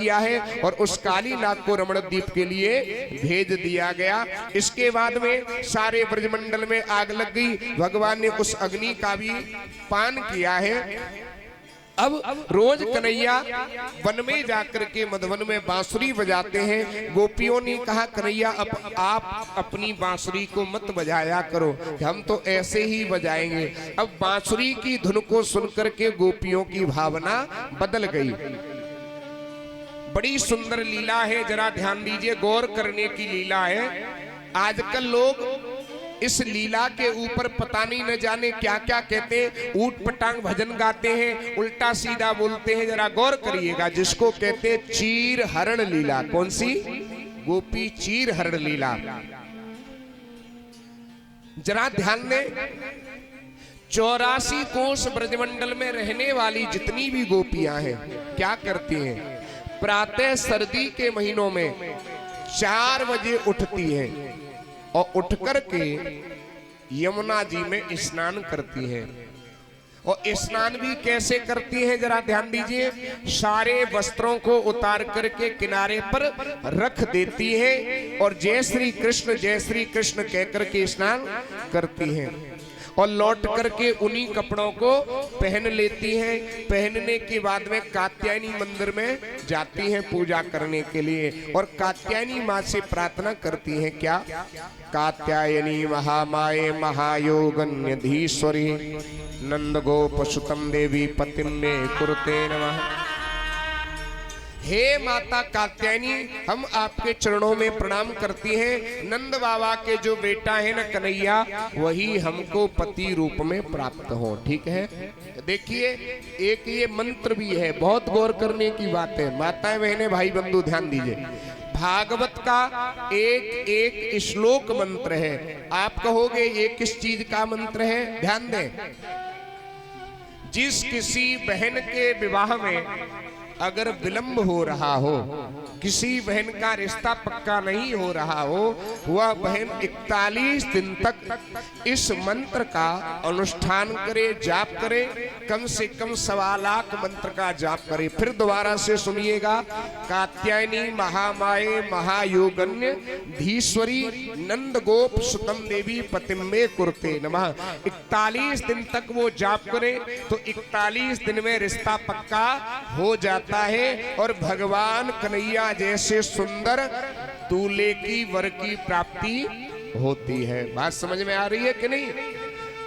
किया है और उस काली नाग को रमणद्वीप के लिए भेज दिया गया। इसके बाद में सारे ब्रजमंडल में आग लग गई। भगवान ने उस अग्नि का भी पान किया है। अब रोज कन्हैया वन में जाकर के मधुवन में बांसुरी बजाते हैं। गोपियों ने कहा कन्हैया अब आप अपनी बांसुरी को मत बजाया करो, हम तो ऐसे ही बजाएंगे। अब बांसुरी की धुन को सुनकर के गोपियों की भावना बदल गई। बड़ी सुंदर लीला है, जरा ध्यान दीजिए, गौर करने की लीला है। आजकल लोग इस लीला के ऊपर पता नहीं न जाने क्या क्या कहते हैं, ऊट पटांग भजन गाते हैं, उल्टा सीधा बोलते हैं। जरा गौर करिएगा, जिसको कहते हैं चीर हरण लीला। कौन सी? गोपी चीर हरण लीला। जरा ध्यान दें, 84 कोस ब्रजमंडल में रहने वाली जितनी भी गोपियां हैं क्या करती हैं? प्रातः सर्दी के महीनों में 4 बजे उठती हैं और उठ करके यमुना जी में स्नान करती हैं। और स्नान भी कैसे करती हैं जरा ध्यान दीजिए। सारे वस्त्रों को उतार करके किनारे पर रख देती हैं और जय श्री कृष्ण कह करके स्नान करती हैं और लौट करके उन्हीं कपड़ों को पहन लेती हैं। पहनने के बाद में कात्यायनी मंदिर में जाती हैं पूजा करने के लिए और कात्यायनी माँ से प्रार्थना करती हैं। क्या? कात्यायनी महामाये महायोगन्यधीश्वरी नंद गोप सुतम देवी पतिम में कुरुते नमः। हे माता कात्यायनी, हम आपके चरणों में प्रणाम करती हैं। नंद बाबा के जो बेटा है ना कन्हैया, वही हमको पति रूप में प्राप्त हो। ठीक है, देखिए एक ये मंत्र भी है, बहुत गौर करने की बात है। माताएं बहनें भाई बंधु ध्यान दीजिए, भागवत का एक एक श्लोक मंत्र है। आप कहोगे ये किस चीज का मंत्र है? ध्यान दें, जिस किसी बहन के विवाह में अगर विलंब हो रहा हो, किसी बहन का रिश्ता पक्का नहीं हो रहा हो, वह बहन 41 दिन तक इस मंत्र का अनुष्ठान करे, जाप करे, कम से कम 1.25 लाख मंत्र का जाप करे। फिर दोबारा से सुनिएगा, कात्यायनी महामाये महायोगन्य धीश्वरी नंद गोप सुतम देवी पतिम्मे कुरुते नमः। 41 दिन तक वो जाप करे तो 41 दिन में रिश्ता पक्का हो जाता है और भगवान कन्हैया जैसे सुंदर दूल्हे की वर की प्राप्ति होती है। बात समझ में आ रही है कि नहीं?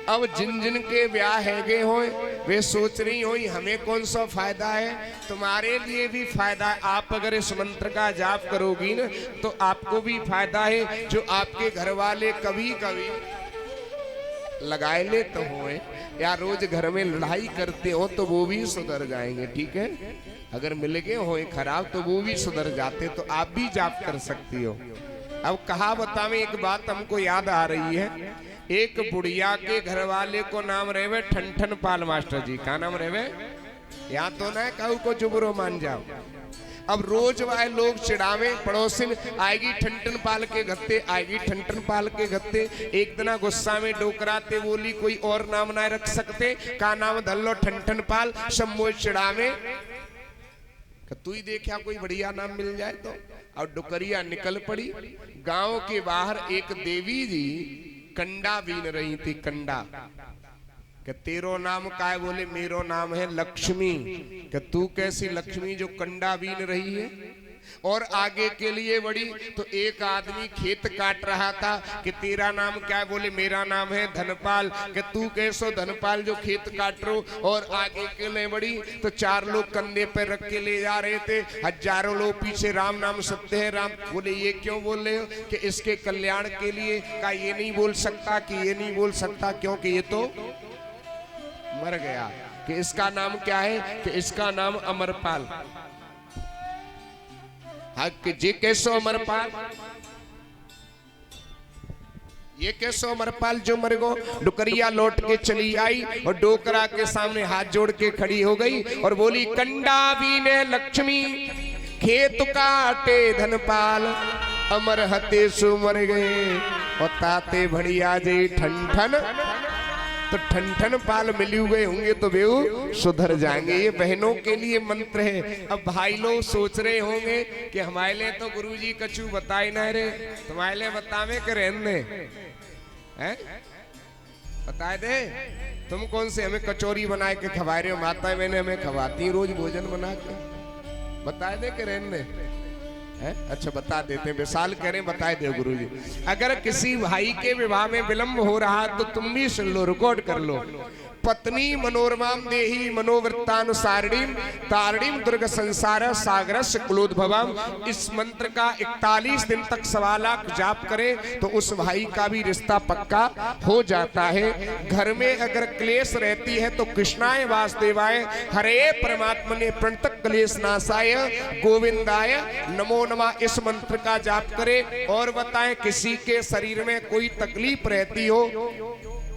अब जिन जिन के ब्याह हैगे हो वे सोच रही हो हमें कौन सा फायदा है। तुम्हारे लिए भी फायदा है। आप अगर इस मंत्र का जाप करोगी ना तो आपको भी फायदा है। जो आपके घर वाले कभी कभी लगाए ले तो हो या रोज घर में लड़ाई करते हो तो वो भी सुधर जाएंगे। ठीक है, अगर मिल गए हो खराब तो वो भी सुधर जाते, तो आप भी जाप कर सकती हो। अब कहावत में एक बात हमको याद आ रही है। एक बुढ़िया के घर वाले को नाम रहे ठन पाल मास्टर जी। का नाम रहे? यहाँ तो ना कहू को जुबरो मान जाओ। अब रोज वह लोग चिढ़ावे, पड़ोसिन आएगी ठन पाल के गत्ते, आएगी ठन पाल के गत्ते। एक दिन गुस्सा में डोकराते बोली कोई और नाम ना रख सकते? का नाम धल्लो ठन पाल। सब मोह चिढ़ावे, तू ही देखा कोई बढ़िया नाम मिल जाए तो। और डुकरिया निकल पड़ी। गांव के बाहर एक देवी जी कंडा बीन रही थी। कंडा कि तेरो नाम का है? बोले मेरो नाम है लक्ष्मी। कि तू कैसी लक्ष्मी जो कंडा बीन रही है? और आगे के लिए बढ़ी तो एक आदमी खेत काट रहा था कि तेरा नाम क्या है? बोले मेरा नाम है धनपाल। कि तू कैसो धनपाल जो खेत काट रो? और आगे के लिए बढ़ी तो 4 लोग कंधे पे रख के ले जा रहे थे। हजारों लोग पीछे राम नाम सत्य है राम। बोले ये क्यों बोल रहे हो? कि इसके कल्याण के लिए। का ये नहीं बोल सकता कि ये नहीं बोल सकता क्योंकि ये तो मर गया। कि इसका नाम क्या है? कि इसका नाम अमरपाल। कि जे कैसो अमरपाल, ये कैसो अमरपाल जो मर गो। डुकरिया लौट के चली आई और डोकरा के सामने हाथ जोड़ के खड़ी हो गई और बोली कंडा बीने लक्ष्मी खेत काटे धनपाल अमर हते सु मर गए और ताते भड़िया जे ठन ठन। तो ठन ठन पाल मिली हुए होंगे तो बेऊ सुधर जाएंगे। ये बहनों के लिए मंत्र है। अब भाई लोग सोच रहे होंगे कि हमारे लिए तो गुरुजी कछु बताए ना रे, तुम्हारे लिए बतावे के रहने हैं, बताए दे। तुम कौन से हमें कचौरी बना के खवा रहे हो, माता मैंने हमें खवाती रोज भोजन बना के, बताए दे के रहने है? अच्छा बता देते हैं, विशाल कह रहे हैं बताए दे गुरुजी। अगर किसी भाई के विवाह में विलंब हो रहा तो तुम भी सुन लो, रिकॉर्ड कर लो। पत्नी मनोरमाम देही मनोवृत्तानुसारिणीम तारिणीम दुर्ग संसार सागरस्य कुलोद्भवम। इस मंत्र का 41 दिन तक 1.25 लाख जाप करें तो उस भाई का भी रिश्ता पक्का हो जाता है। घर में अगर क्लेश रहती है तो कृष्णाय वासुदेवाय हरे परमात्मने प्रणतक क्लेश नाशाय गोविंदाय नमो नमः इस मंत्र का जाप करें। और बताएं किसी के शरीर में कोई तकलीफ रहती हो,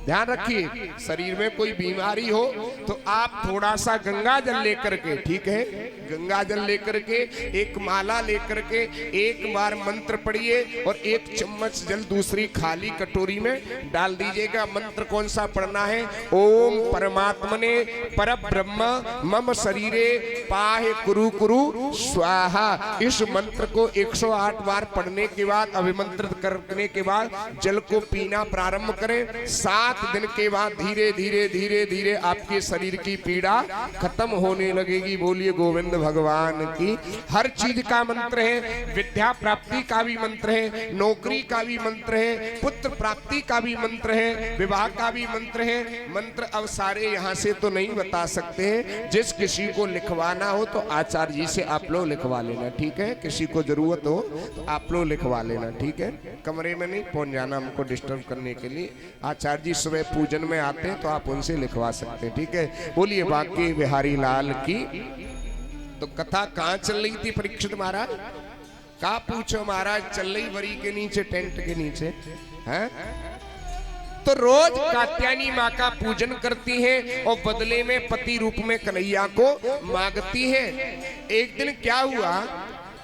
ध्यान रखिए, शरीर में कोई बीमारी हो तो आप थोड़ा सा गंगा जल लेकर के, ठीक है, गंगा जल लेकर के एक माला लेकर के एक बार मंत्र पढ़िए और 1 चम्मच जल दूसरी खाली कटोरी में डाल दीजिएगा। मंत्र कौन सा पढ़ना है? ओम परमात्मने परब्रह्म मम शरीरे पाहे कुरु कुरु स्वाहा। इस मंत्र को 108 बार पढ़ने के बाद, अभिमंत्रित करने के बाद जल को पीना प्रारंभ करें। 7 दिन के बाद धीरे धीरे धीरे धीरे आपके शरीर की पीड़ा खत्म होने लगेगी। बोलिए गोविंद भगवान की। हर चीज का मंत्र है, विद्या प्राप्ति का भी मंत्र है, नौकरी का भी मंत्र है, पुत्र प्राप्ति का भी मंत्र है, विवाह का भी मंत्र है। मंत्र अब सारे यहाँ से तो नहीं बता सकते हैं, जिस किसी को लिखवाना हो तो आचार्य जी से आप लोग लिखवा लेना, ठीक है। किसी को जरूरत हो तो आप लोग लिखवा लेना, ठीक है। कमरे में नहीं पहुंच जाना हमको डिस्टर्ब करने के लिए। आचार्य जी सुबह पूजन में आते हैं तो आप उनसे लिखवा सकते हैं, ठीक है। बोलिए बाकी बिहारी लाल की। तो कथा कहाँ चल रही थी परीक्षित महाराज? कहा पूछो महाराज, चल रही वरी के नीचे, टेंट के नीचे है। तो रोज कात्यायनी माँ का पूजन करती हैं और बदले में पति रूप में कन्हैया को मांगती हैं। एक दिन क्या हुआ,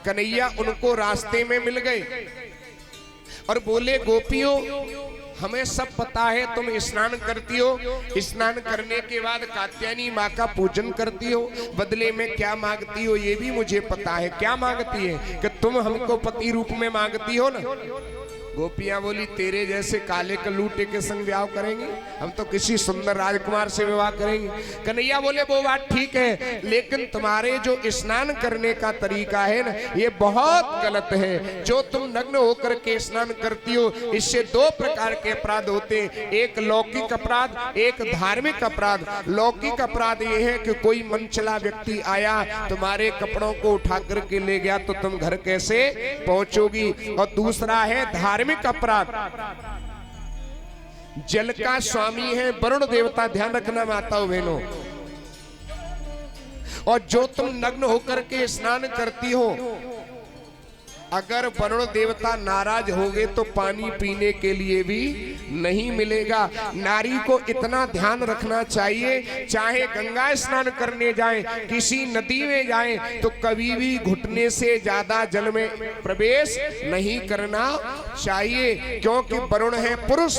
कन्हैया उनको रास्ते में मिल गए और बोले गोपियों हमें सब पता है, तुम स्नान करती हो, स्नान करने के बाद कात्यायनी माँ का पूजन करती हो, बदले में क्या मांगती हो ये भी मुझे पता है। क्या मांगती है? कि तुम हमको पति रूप में मांगती हो ना। गोपियां बोली तेरे जैसे काले कलूटे के संग विवाह करेंगे, हम तो किसी सुंदर राजकुमार से विवाह करेंगे। कन्हैया बोले वो बात ठीक है, लेकिन तुम्हारे जो स्नान करने का तरीका है ना ये बहुत गलत है। जो तुम नग्न होकर के स्नान करती हो इससे 2 प्रकार के अपराध होते हैं, एक लौकिक अपराध, एक धार्मिक अपराध। लौकिक अपराध ये है कि कोई मनचला व्यक्ति आया तुम्हारे कपड़ों को उठा करके ले गया तो तुम घर कैसे पहुंचोगी। और दूसरा है धार्मिक अपराध। जल का स्वामी है वरुण देवता, ध्यान रखना माताओं बहनों। और जो तुम नग्न होकर के स्नान करती हो, अगर वरुण देवता नाराज हो गए तो पानी पीने के लिए भी नहीं मिलेगा। नारी को इतना ध्यान रखना चाहिए, चाहे गंगा स्नान करने जाए, किसी नदी में जाए तो कभी भी घुटने से ज्यादा जल में प्रवेश नहीं करना चाहिए, क्योंकि वरुण है पुरुष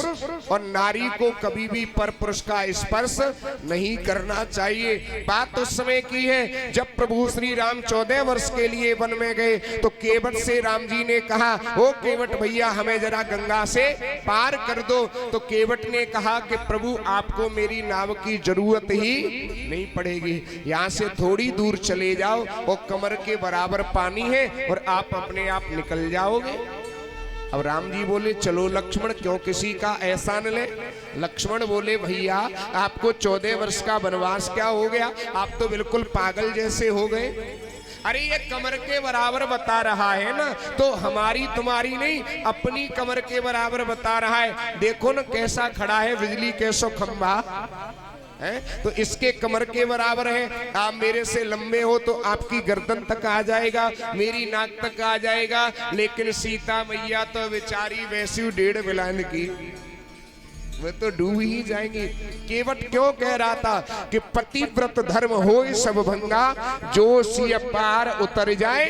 और नारी को कभी भी पर पुरुष का स्पर्श नहीं करना चाहिए। बात उस समय की है जब प्रभु श्री राम 14 वर्ष के लिए वन में गए तो केवट से राम जी ने कहा ओ केवट भैया हमें जरा गंगा से पार कर दो। तो केवट ने कहा कि प्रभु आपको मेरी नाव की जरूरत ही नहीं पड़ेगी, यहाँ से थोड़ी दूर चले जाओ और कमर के बराबर पानी है और आप अपने आप निकल जाओगे। अब राम जी बोले चलो लक्ष्मण, क्यों किसी का एहसान ले। लक्ष्मण बोले भैया आपको 14 वर्ष का वनवास क्या हो गया, आप तो बिल्कुल पागल जैसे हो गए। अरे ये कमर के बराबर बता रहा है ना, तो हमारी तुम्हारी नहीं अपनी कमर के बराबर बता रहा है। देखो ना कैसा खड़ा है बिजली कैसो खंभा है, तो इसके कमर के बराबर है। आप मेरे से लंबे हो तो आपकी गर्दन तक आ जाएगा, मेरी नाक तक आ जाएगा, लेकिन सीता मैया तो बेचारी वैसी 1.5 बिलान की, वे तो डूब ही जाएंगे। केवट क्यों कह रहा था कि पतिव्रत धर्म होय सब भंगा, जो सिय पार उतर जाए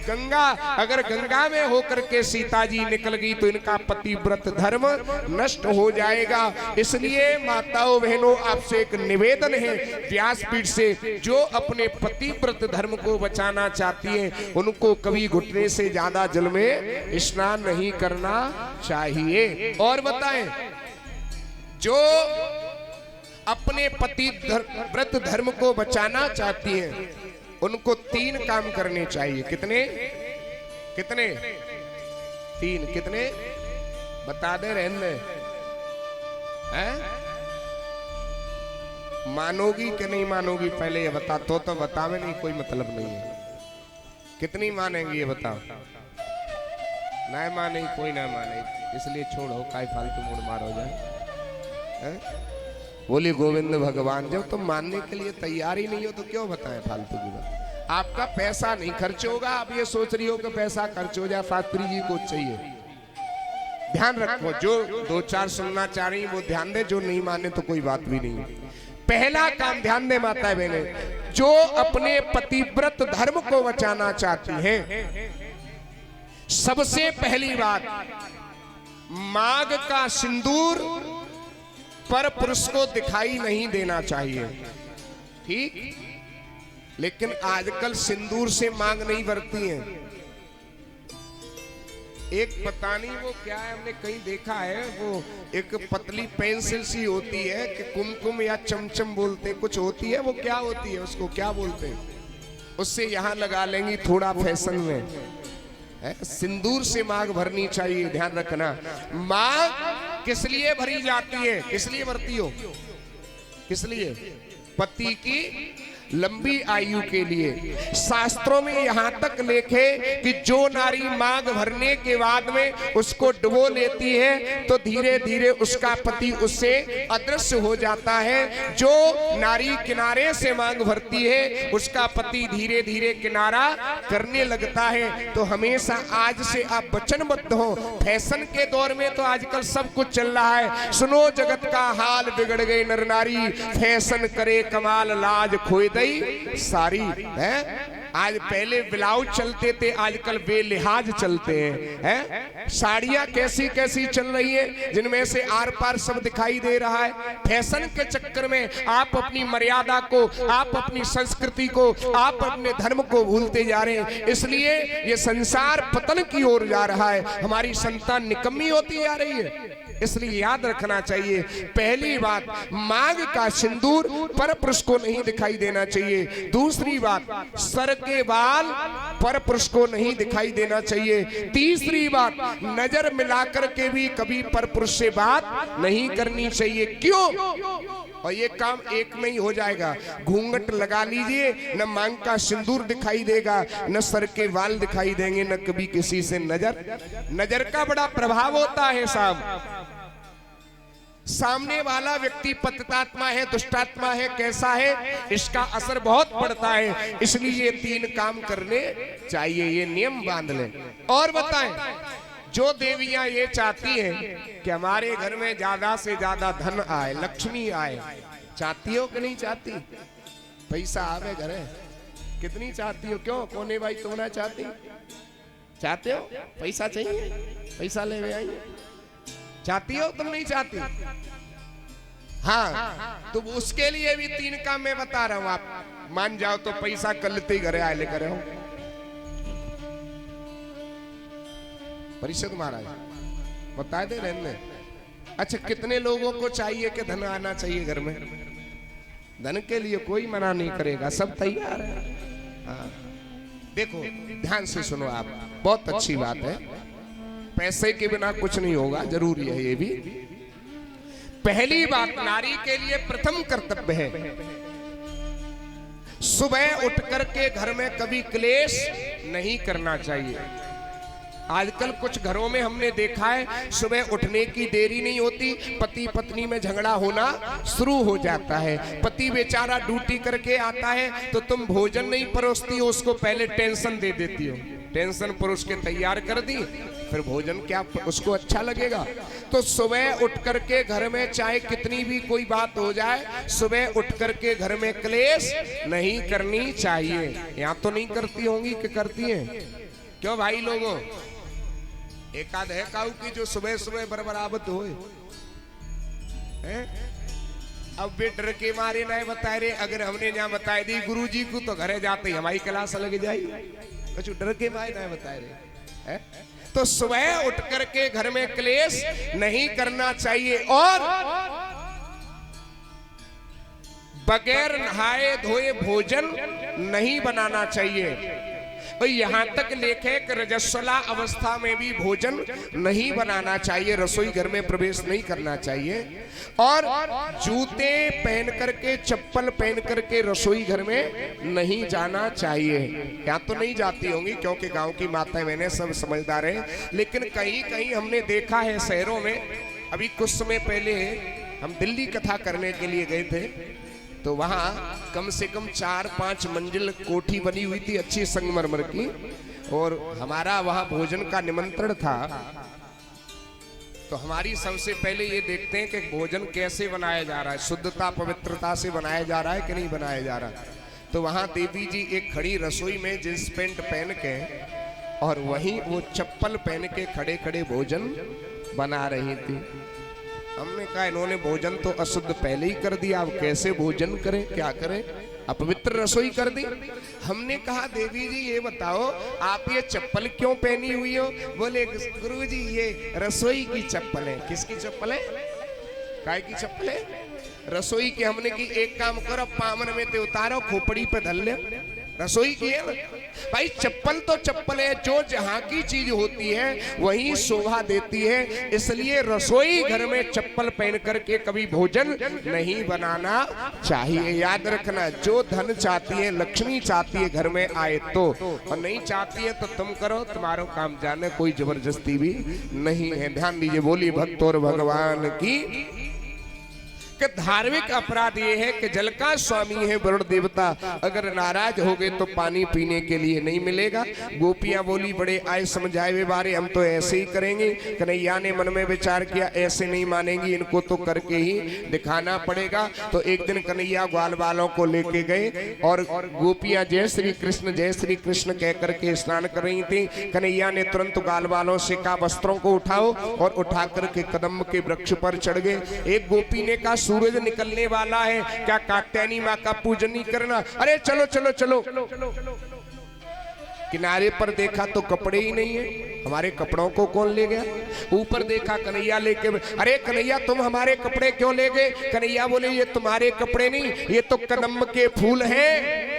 गंगा, अगर गंगा में होकर के सीता जी निकल गई तो इनका पतिव्रत धर्म नष्ट हो जाएगा। इसलिए माताओं बहनों आपसे एक निवेदन है व्यासपीठ से, जो अपने पतिव्रत धर्म को बचाना चाहती हैं उनको कभी घुटने से ज्यादा जल में स्नान नहीं करना चाहिए। और बताएं, जो अपने पतिव्रत धर्म को बचाना चाहती हैं उनको 3 काम करने चाहिए। कितने कितने? 3। कितने बता दे रहने हैं? मानोगी कि नहीं मानोगी पहले ये बता। तो बतावे नहीं, कोई मतलब नहीं है। कितनी मानेंगी ये बताओ। नहीं माने कोई ना माने, इसलिए छोड़ो, काय फालतू मूड मार हो जाए। बोली गोविंद भगवान। जब तुम मानने के लिए तैयार ही नहीं हो तो क्यों बताएं फालतू की बात। आपका पैसा नहीं खर्च होगा, आप ये सोच रही हो कि पैसा खर्च हो जाए। शास्त्री जी को चाहिए ध्यान रखो, जो 2-4 सुनना चाह रही वो ध्यान दे, जो नहीं माने तो कोई बात भी नहीं। पहला काम ध्यान दे माता बहने, जो अपने पतिव्रत धर्म को बचाना चाहती हैं, सबसे पहली बात, मांग का सिंदूर पर पुरुष को दिखाई नहीं देना चाहिए। ठीक, लेकिन आजकल सिंदूर से मांग नहीं भरती हैं। एक पता नहीं वो क्या है, हमने कहीं देखा है, वो एक पतली पेंसिल सी होती है कि कुमकुम या चमचम बोलते कुछ होती है, वो क्या होती है, उसको क्या बोलते हैं, उससे यहां लगा लेंगी थोड़ा फैशन में है। सिंदूर से मांग भरनी चाहिए, ध्यान रखना। मांग किस लिए भरी जाती है, किस लिए भरती हो, किस लिए? पति की लंबी आयु के लिए। शास्त्रों में यहां तक लिखे कि जो नारी मांग भरने के बाद में उसको डुबो लेती है तो धीरे धीरे उसका पति उससे अदृश्य हो जाता है। जो नारी किनारे से मांग भरती है उसका पति धीरे धीरे किनारा करने लगता है। तो हमेशा आज से आप वचनबद्ध हो। फैशन के दौर में तो आजकल सब कुछ चल रहा है। सुनो जगत का हाल बिगड़ गए नर नारी, फैशन करे कमाल लाज खोए सारी है। आज पहले ब्लाउज चलते थे, आजकल बेलिहाज चलते हैं। साड़ियां कैसी कैसी चल रही है जिनमें से आर पार सब दिखाई दे रहा है। फैशन के चक्कर में आप अपनी मर्यादा को, आप अपनी संस्कृति को, आप अपने धर्म को भूलते जा रहे हैं। इसलिए ये संसार पतन की ओर जा रहा है, हमारी संतान निकम्मी होती जा रही है। इसलिए याद रखना चाहिए, पहली बात, मांग का सिंदूर पर पुरुष को नहीं दिखाई देना चाहिए। दूसरी बात, सर के बाल पर पुरुष को नहीं दिखाई देना चाहिए। तीसरी बात, नजर मिलाकर के भी कभी पर पुरुष से बात नहीं करनी चाहिए। क्यों? और ये काम एक नहीं हो जाएगा। घूंघट लगा लीजिए, न मांग का सिंदूर दिखाई देगा, न सर के बाल दिखाई देंगे, न कभी किसी से नजर का बड़ा प्रभाव होता है साहब। सामने वाला व्यक्ति पतितात्मा है, दुष्टात्मा है, कैसा है, इसका असर बहुत पड़ता है। इसलिए ये 3 काम करने चाहिए, ये नियम बांध लें। और बताएं, जो देवियां ये चाहती हैं कि हमारे घर में ज्यादा से ज्यादा धन आए, लक्ष्मी आए, चाहती हो कि नहीं चाहती? पैसा आवे घरे, कितनी चाहती हो? क्यों कोने भाई तुम ना चाहते हो? पैसा चाहिए, पैसा ले आइए। चाहती हो तुम? नहीं चाहती? हाँ, तो उसके लिए भी 3 काम मैं बता रहा हूं। आप मान जाओ तो पैसा कर लेते ही घरे आए लेकर हो। परिषद महाराज बता दे रहने। अच्छा, कितने लोगों को चाहिए कि धन आना चाहिए घर में? धन के लिए कोई मना नहीं करेगा, सब तैयार है। हाँ, देखो ध्यान से सुनो आप, बहुत अच्छी बात है। पैसे के बिना कुछ नहीं होगा, जरूरी है ये भी। पहली बात, नारी के लिए प्रथम कर्तव्य है, सुबह उठ करके घर में कभी क्लेश नहीं करना चाहिए। आजकल कुछ घरों में हमने देखा है, सुबह उठने की देरी नहीं होती, पति पत्नी में झगड़ा होना शुरू हो जाता है। पति बेचारा ड्यूटी करके आता है तो तुम भोजन नहीं परोसती हो, उसको पहले टेंशन दे देती हो। टेंशन परोस के तैयार कर दी, फिर भोजन क्या उसको अच्छा लगेगा? तो सुबह उठ करके घर में चाहे कितनी भी कोई बात हो जाए, सुबह उठ करके घर में क्लेश नहीं करनी चाहिए। यहाँ तो नहीं करती होंगी कि करती हैं? क्यों भाई लोगों, एकाध है काऊ की जो सुबह सुबह बरबरावत होए हैं? अब वे डर के मारे ना बताए रे, अगर हमने जहां बताए दी गुरुजी को तो घरे जाते ही हमारी क्लास लग जाई, कुछ डर के मारे ना बताए रे है? तो सुबह उठ करके घर में क्लेश नहीं करना चाहिए और बगैर नहाए धोए भोजन नहीं बनाना चाहिए। और यहाँ तक लेखे कि रजस्वला अवस्था में भी भोजन नहीं बनाना चाहिए, रसोई घर में प्रवेश नहीं करना चाहिए और जूते पहन करके चप्पल पहन करके रसोई घर में नहीं जाना चाहिए। यहाँ तो नहीं जाती होंगी क्योंकि गांव की माताएं मैंने सब समझदार हैं, लेकिन कहीं कहीं हमने देखा है शहरों में। अभी कुछ समय पहले हम दिल्ली कथा करने के लिए गए थे, तो वहां कम से कम 4-5 मंजिल कोठी बनी हुई थी अच्छी संगमरमर की, और हमारा वहां भोजन का निमंत्रण था। तो हमारी सबसे पहले ये देखते हैं कि भोजन कैसे बनाया जा रहा है, शुद्धता पवित्रता से बनाया जा रहा है कि नहीं बनाया जा रहा। तो वहां देवी जी एक खड़ी रसोई में जींस पैंट पहन के और वहीं वो चप्पल पहन के खड़े खड़े भोजन बना रही थी। हमने कहा इन्होंने भोजन तो अशुद्ध पहले ही कर दिया, अब कैसे भोजन करें, क्या करें, अपवित्र रसोई कर दी। हमने कहा देवी जी ये बताओ आप ये चप्पल क्यों पहनी हुई हो? बोले गुरुजी ये रसोई की चप्पल है। किसकी चप्पल है? काय की चप्पल है? रसोई की। हमने की एक काम करो पामन में ते उतारो खोपड़ी पे धल ले, रसोई की है ना भाई। चप्पल तो चप्पल है, जो जहां की चीज होती है वही शोभा देती है, इसलिए रसोई घर में चप्पल पहन करके कभी भोजन नहीं बनाना चाहिए। याद रखना, जो धन चाहती है लक्ष्मी चाहती है घर में आए तो, और नहीं चाहती है तो तुम करो, तुम्हारो काम जाने, कोई जबरदस्ती भी नहीं है। ध्यान दीजिए, बोली भक्त और भगवान की। कि धार्मिक अपराध ये है कि जल का स्वामी है वरुण देवता, अगर नाराज हो गए तो पानी पीने के लिए नहीं मिलेगा। गोपियां बोली बड़े आए समझाए वे बारे, हम तो ऐसे ही करेंगे। कन्हैया ने मन में विचार किया ऐसे नहीं मानेंगी, इनको तो करके ही दिखाना पड़ेगा। तो एक दिन कन्हैया ग्वाल बालों को लेके गए और गोपियां जय श्री कृष्ण कह करके स्नान कर रही थी। कन्हैया ने तुरंत ग्वाल बालों से कहा वस्त्रों को उठाओ, और उठा करके कदम के वृक्ष पर चढ़ गए। एक गोपी ने कहा सूरज निकलने वाला है, क्या कात्यायनी माँ का पूजन नहीं करना? अरे चलो चलो चलो। किनारे पर देखा तो कपड़े ही नहीं है, हमारे कपड़ों को कौन ले गया? ऊपर देखा कन्हैया लेके, अरे कन्हैया तुम हमारे कपड़े क्यों ले गए? कन्हैया बोले ये तुम्हारे कपड़े नहीं, ये तो कदम्ब के फूल हैं।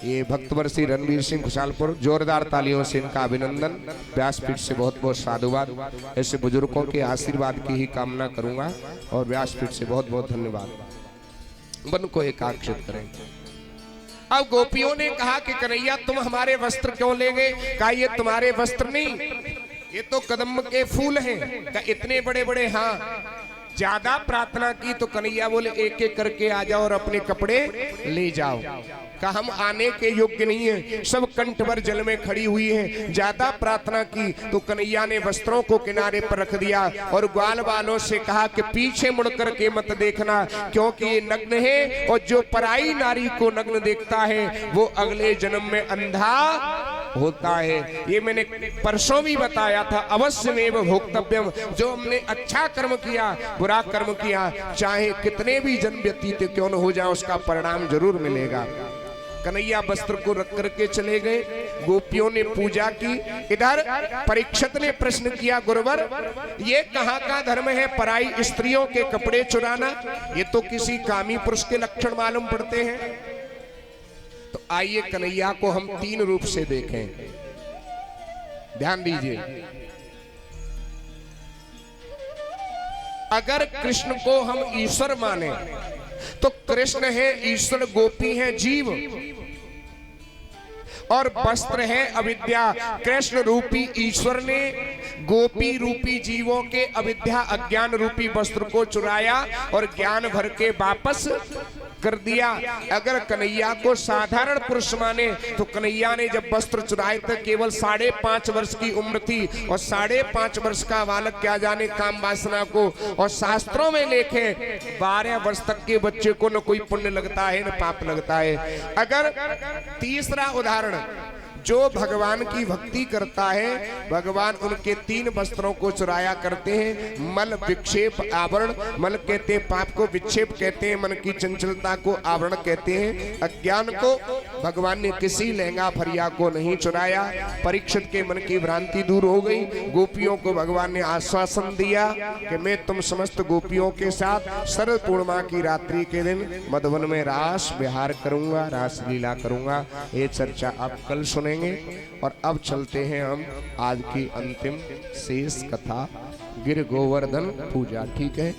ये भक्तवर श्री रणवीर सिंह खुशालपुर, जोरदार तालियों से इनका अभिनंदन। व्यासपीठ से बहुत बहुत साधुवाद। ऐसे बुजुर्गों के आशीर्वाद की ही कामना करूंगा और व्यासपीठ से बहुत बहुत धन्यवाद। मन को एकाग्रचित करें। अब गोपियों ने कहा कि कन्हैया तुम हमारे वस्त्र क्यों ले गए? कहा ये तुम्हारे वस्त्र नहीं, ये तो कदम्ब के फूल हैं। कहा इतने बड़े बड़े? हाँ। ज्यादा प्रार्थना की तो कन्हैया बोले एक एक करके आ जाओ और अपने कपड़े ले जाओ। कहा हम आने के योग्य नहीं है, सब कंठ भर जल में खड़ी हुई है। ज्यादा प्रार्थना की तो कन्हैया ने वस्त्रों को किनारे पर रख दिया और ग्वाल वालों से कहा कि पीछे मुड़ करके मत देखना, क्योंकि ये नग्न है और जो पराई नारी को नग्न देखता है वो अगले जन्म में अंधा होता है। ये मैंने परसों भी बताया था, अवश्य में भोक्तव्यम। जो हमने अच्छा कर्म किया, बुरा कर्म किया, चाहे कितने भी जन्म व्यतीत क्यों न हो जाए, उसका परिणाम जरूर मिलेगा। कन्हैया वस्त्र को रख करके चले गए। गोपियों ने पूजा की। इधर परीक्षित ने प्रश्न किया, गुरुवर ये कहाँ का धर्म है पराई स्त्रियों के कपड़े चुराना? ये तो किसी कामी पुरुष के लक्षण मालूम पड़ते हैं। तो आइए कन्हैया को हम 3 रूप से देखें। ध्यान दीजिए, अगर कृष्ण को हम ईश्वर माने तो कृष्ण है ईश्वर, गोपी है जीव, और वस्त्र है अविद्या। कृष्ण रूपी ईश्वर ने गोपी रूपी जीवों के अविद्या अज्ञान रूपी वस्त्र को चुराया और ज्ञान भर के वापस कर दिया। अगर कन्हैया को साधारण पुरुष माने तो कन्हैया ने जब वस्त्र चुराए थे केवल 5.5 वर्ष की उम्र थी, और 5.5 वर्ष का बालक क्या जाने काम वासना को। और शास्त्रों में लेखे 12 वर्ष तक के बच्चे को न कोई पुण्य लगता है न पाप लगता है। अगर तीसरा उदाहरण, जो भगवान की भक्ति करता है भगवान उनके 3 वस्त्रों को चुराया करते हैं। मल विक्षेप आवरण, मल कहते हैं पाप को, विक्षेप कहते हैं मन की चंचलता को, आवरण कहते हैं अज्ञान को। भगवान ने किसी लहंगा फरिया को नहीं चुराया। परीक्षित के मन की भ्रांति दूर हो गई। गोपियों को भगवान ने आश्वासन दिया कि मैं तुम समस्त गोपियों के साथ शरद पूर्णिमा की रात्रि के दिन मधुवन में रास विहार करूंगा, रास लीला करूंगा। ये चर्चा आप कल सुने। और अब चलते हैं हम आज की अंतिम शेष कथा, गिर गोवर्धन पूजा। ठीक है।